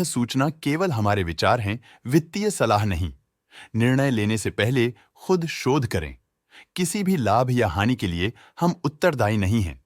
सूचना केवल हमारे विचार हैं, वित्तीय सलाह नहीं। निर्णय लेने से पहले खुद शोध करें। किसी भी लाभ या हानि के लिए हम उत्तरदायी नहीं हैं।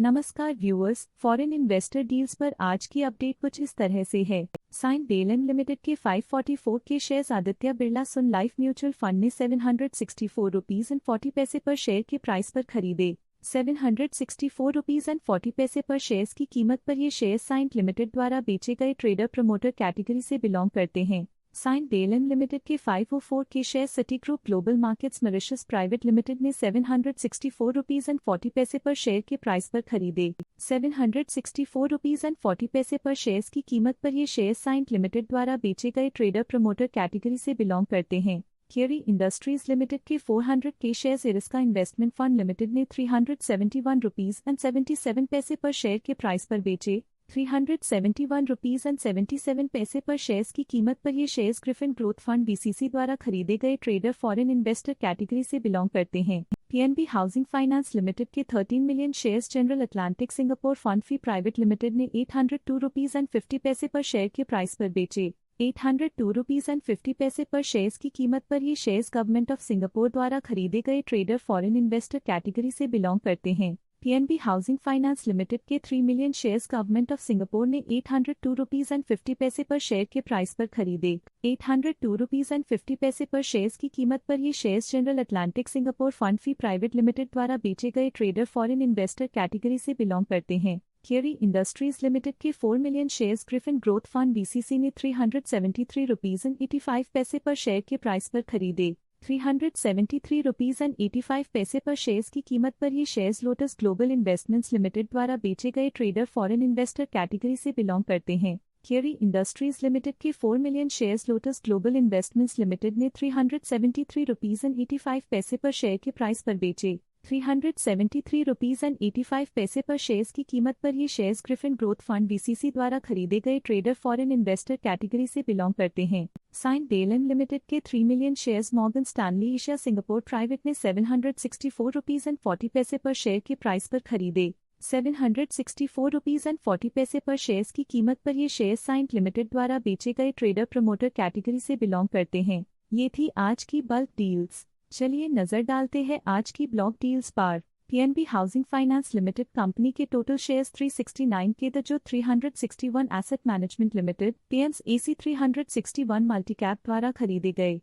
नमस्कार व्यूअर्स, फॉरेन इन्वेस्टर डील्स पर आज की अपडेट कुछ इस तरह से है। साइन बेलन लिमिटेड के 544 के शेयर्स आदित्य बिरला सुन लाइफ म्यूचुअल फंड ने 764 रुपीज एंड 40 पैसे पर शेयर के प्राइस पर खरीदे। 764 रुपीज एंड 40 पैसे पर शेयर्स की कीमत पर ये शेयर साइंट लिमिटेड द्वारा बेचे गए ट्रेडर प्रमोटर कैटेगरी से बिलोंग करते हैं। साइंट बेलन लिमिटेड के 504 के share city group global markets Mauritius private limited ने 764 रुपीज एंड 40 पैसे पर शेयर के प्राइस पर खरीदे। 764 रुपीज एंड 40 पैसे पर शेयर्स की कीमत पर ये शेयर साइंट लिमिटेड द्वारा बेचे गए ट्रेडर प्रमोटर कैटेगरी से बिलोंग करते हैं। क्यूरी इंडस्ट्रीज लिमिटेड के 400 के शेयर्स इरिस्का इन्वेस्टमेंट फंड लिमिटेड ने 371 रुपीज एंड 77 पैसे पर शेयर के प्राइस पर बेचे। 371 रुपीज एंड 77 पैसे पर शेयर्स की कीमत पर ये shares Griffin growth fund BCC द्वारा खरीदे गए ट्रेडर फॉरेन इन्वेस्टर कैटेगरी से बिलोंग करते हैं। पीएनबी हाउसिंग फाइनेंस लिमिटेड के 13 million shares general Atlantic Singapore fund fee private limited ने 802 रुपीज एंड 50 पैसे पर शेयर के प्राइस पर बेचे। 802 रुपीज एंड 50 पैसे पर शेयर्स की कीमत पर ये शेयर्स गवर्नमेंट ऑफ सिंगापुर द्वारा खरीदे गए ट्रेडर फॉरेन इन्वेस्टर कैटेगरी से बिलोंग करते हैं। पीएनबी हाउसिंग फाइनेंस लिमिटेड के 3 million shares government of Singapore ने 802 रुपीज एंड 50 पैसे पर शेयर के प्राइस पर खरीदे। 802 रुपीज एंड 50 पैसे पर शेयर्स की कीमत पर ये shares general Atlantic Singapore fund fee private limited द्वारा बेचे गए ट्रेडर फॉरेन इन्वेस्टर कैटेगरी से बिलोंग करते हैं। क्यूरी इंडस्ट्रीज लिमिटेड के 4 million shares Griffin growth fund BCC ने 373 रुपीज एंड 85 पैसे पर शेयर के प्राइस पर खरीदे। 373 रुपीज एंड 85 पैसे पर शेयर्स की कीमत पर ये shares lotus global investments limited द्वारा बेचे गए ट्रेडर फॉरेन इन्वेस्टर कैटेगरी से बिलोंग करते हैं। क्यूरी इंडस्ट्रीज लिमिटेड के 4 million shares lotus global investments limited ने 373 रुपीज एंड 85 पैसे पर शेयर के प्राइस पर बेचे। 373 रुपीज एंड 85 पैसे पर शेयर्स की कीमत पर ये shares Griffin growth fund BCC द्वारा खरीदे गए ट्रेडर फॉरेन इन्वेस्टर कैटेगरी से बिलोंग करते हैं। साइन बेलन लिमिटेड के 3 million shares Morgan Stanley Asia Singapore private ने 764 रुपीज एंड 40 पैसे पर शेयर के प्राइस पर खरीदे। 764 रुपीज एंड 40 पैसे पर शेयर्स की कीमत पर ये शेयर्स साइंट लिमिटेड द्वारा बेचे गए ट्रेडर प्रमोटर कैटेगरी से बिलोंग करते हैं। ये थी आज की बल्क डील्स। चलिए नजर डालते हैं आज की ब्लॉक डील्स पर। PNB housing finance limited company के टोटल शेयर्स 369 के द जो 361 asset management limited PMAC 361 multicap द्वारा खरीदे गए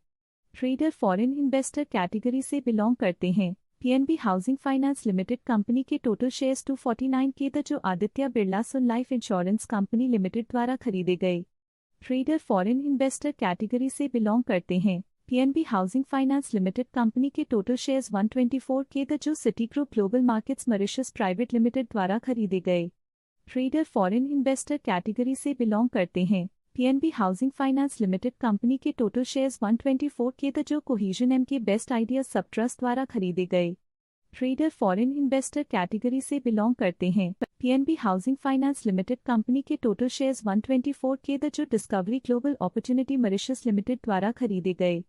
ट्रेडर फॉरेन इन्वेस्टर कैटेगरी से बिलोंग करते हैं। PNB housing finance limited company के टोटल शेयर्स 249 के द जो आदित्य बिरला सुन लाइफ इंश्योरेंस कंपनी लिमिटेड द्वारा खरीदे गए ट्रेडर फॉरेन इन्वेस्टर कैटेगरी से बिलोंग करते हैं। PNB housing finance limited company के टोटल शेयर्स 124 के द जो city group global markets Mauritius private limited द्वारा खरीदे गए ट्रेडर फॉरेन इन्वेस्टर कैटेगरी से बिलोंग करते हैं। PNB housing finance limited company के टोटल शेयर्स 124 के द जो कोहेजन एम के बेस्ट आइडिया सब ट्रस्ट द्वारा खरीदे गए ट्रेडर फॉरेन इन्वेस्टर कैटेगरी से बिलोंग करते हैं। PNB housing finance limited company के टोटल शेयर्स 124 के द जो discovery global opportunity Mauritius limited द्वारा खरीदे गए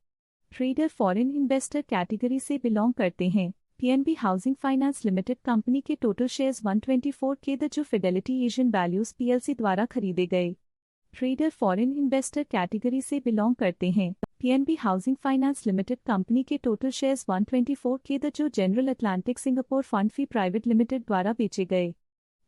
ट्रेडर फॉरेन इन्वेस्टर कैटेगरी से बिलोंग करते हैं। PNB housing finance limited company के टोटल शेयर्स 124 के द जो फिडेलिटी एशियन वैल्यूज PLC द्वारा खरीदे गए ट्रेडर फॉरेन इन्वेस्टर कैटेगरी से बिलोंग करते हैं। PNB housing finance limited company के टोटल शेयर्स 124 के द जो general Atlantic Singapore fund fee private limited द्वारा बेचे गए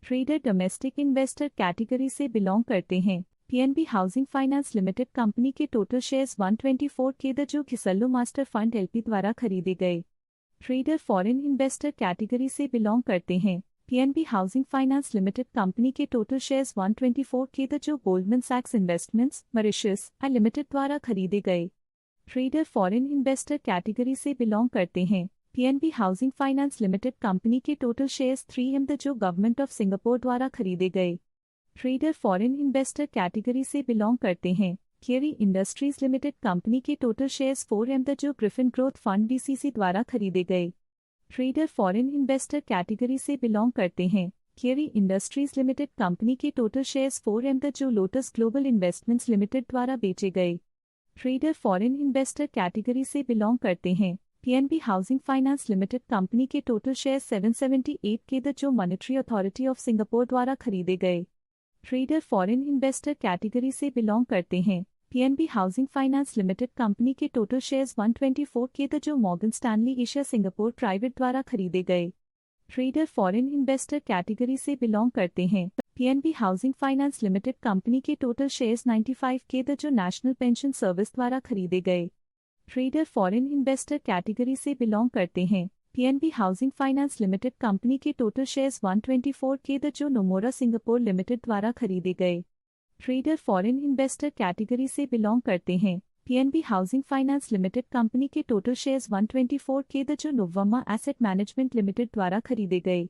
ट्रेडर डोमेस्टिक इन्वेस्टर कैटेगरी से बिलोंग करते हैं। PNB housing finance limited company के टोटल शेयर्स 124 के द जो घिसल्लो मास्टर फंड LP द्वारा खरीदे गए ट्रेडर फॉरेन इन्वेस्टर कैटेगरी से बिलोंग करते हैं। PNB housing finance limited company के टोटल शेयर्स 124 के द जो गोल्डमैन सैक्स इन्वेस्टमेंट्स मॉरिशस लिमिटेड द्वारा खरीदे गए ट्रेडर फॉरेन इन्वेस्टर कैटेगरी से बिलोंग करते हैं। PNB housing finance limited company के टोटल शेयर्स 3M द जो गवर्नमेंट ऑफ सिंगापुर द्वारा खरीदे गए ट्रेडर फॉरेन इन्वेस्टर कैटेगरी से बिलोंग करते हैं। क्यूरी इंडस्ट्रीज लिमिटेड कंपनी के टोटल शेयर्स 4M द जो ग्रिफिन ग्रोथ फंड BCC द्वारा खरीदे गए ट्रेडर फॉरेन इन्वेस्टर कैटेगरी से बिलोंग करते हैं। क्यूरी इंडस्ट्रीज लिमिटेड कंपनी के टोटल शेयर्स 4M द जो लोटस ग्लोबल इन्वेस्टमेंट्स लिमिटेड द्वारा बेचे गए ट्रेडर फॉरेन इन्वेस्टर कैटेगरी से बिलोंग करते हैं। PNB housing finance limited company के टोटल शेयर्स 778 के द जो मॉनेटरी अथॉरिटी ऑफ सिंगापुर द्वारा खरीदे गए ट्रेडर फॉरेन इन्वेस्टर कैटेगरी से बिलोंग करते हैं। PNB housing finance limited company के टोटल शेयर्स 124 के थे जो Morgan Stanley Asia Singapore private द्वारा खरीदे गए। ट्रेडर फॉरेन इन्वेस्टर कैटेगरी से बिलोंग करते हैं। PNB housing finance limited company के टोटल शेयर्स 95 के थे जो नेशनल पेंशन सर्विस द्वारा खरीदे गए। ट्रेडर फॉरेन इन्वेस्टर कैटेगरी से बिलोंग करते हैं। PNB housing finance limited company के टोटल शेयर्स 124 के थे जो नोमोरा सिंगापुर लिमिटेड द्वारा खरीदे गए। ट्रेडर फॉरेन इन्वेस्टर कैटेगरी से बिलोंग करते हैं। PNB housing finance limited company के टोटल शेयर्स 124 के थे जो नोवमा एसेट मैनेजमेंट लिमिटेड द्वारा खरीदे गए।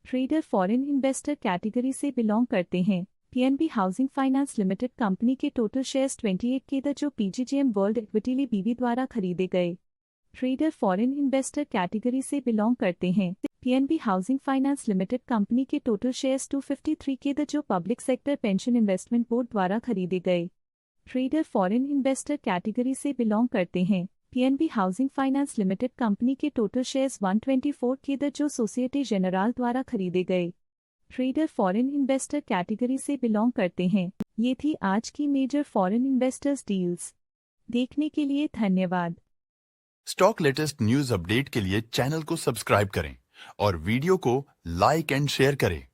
ट्रेडर फॉरेन इन्वेस्टर कैटेगरी से बिलोंग करते हैं। PNB housing finance limited company के टोटल शेयर्स 28 के थे जो पीजीजीएम वर्ल्ड इक्विटी बीवी द्वारा खरीदे गए। ट्रेडर फॉरेन इन्वेस्टर कैटेगरी से बिलोंग करते हैं। PNB housing finance limited company के टोटल शेयर्स 253 के थे जो public sector pension investment board द्वारा खरीदे गए। ट्रेडर फॉरेन इन्वेस्टर कैटेगरी से बिलोंग करते हैं। PNB housing finance limited company के टोटल शेयर्स 124 के थे जो सोसाइटी जेनरल द्वारा खरीदे गए। ट्रेडर फॉरेन इन्वेस्टर कैटेगरी से बिलोंग करते हैं। ये थी आज की मेजर फॉरेन इन्वेस्टर्स डील्स। देखने के लिए धन्यवाद। स्टॉक लेटेस्ट न्यूज अपडेट के लिए चैनल को सब्सक्राइब करें और वीडियो को लाइक एंड शेयर करें।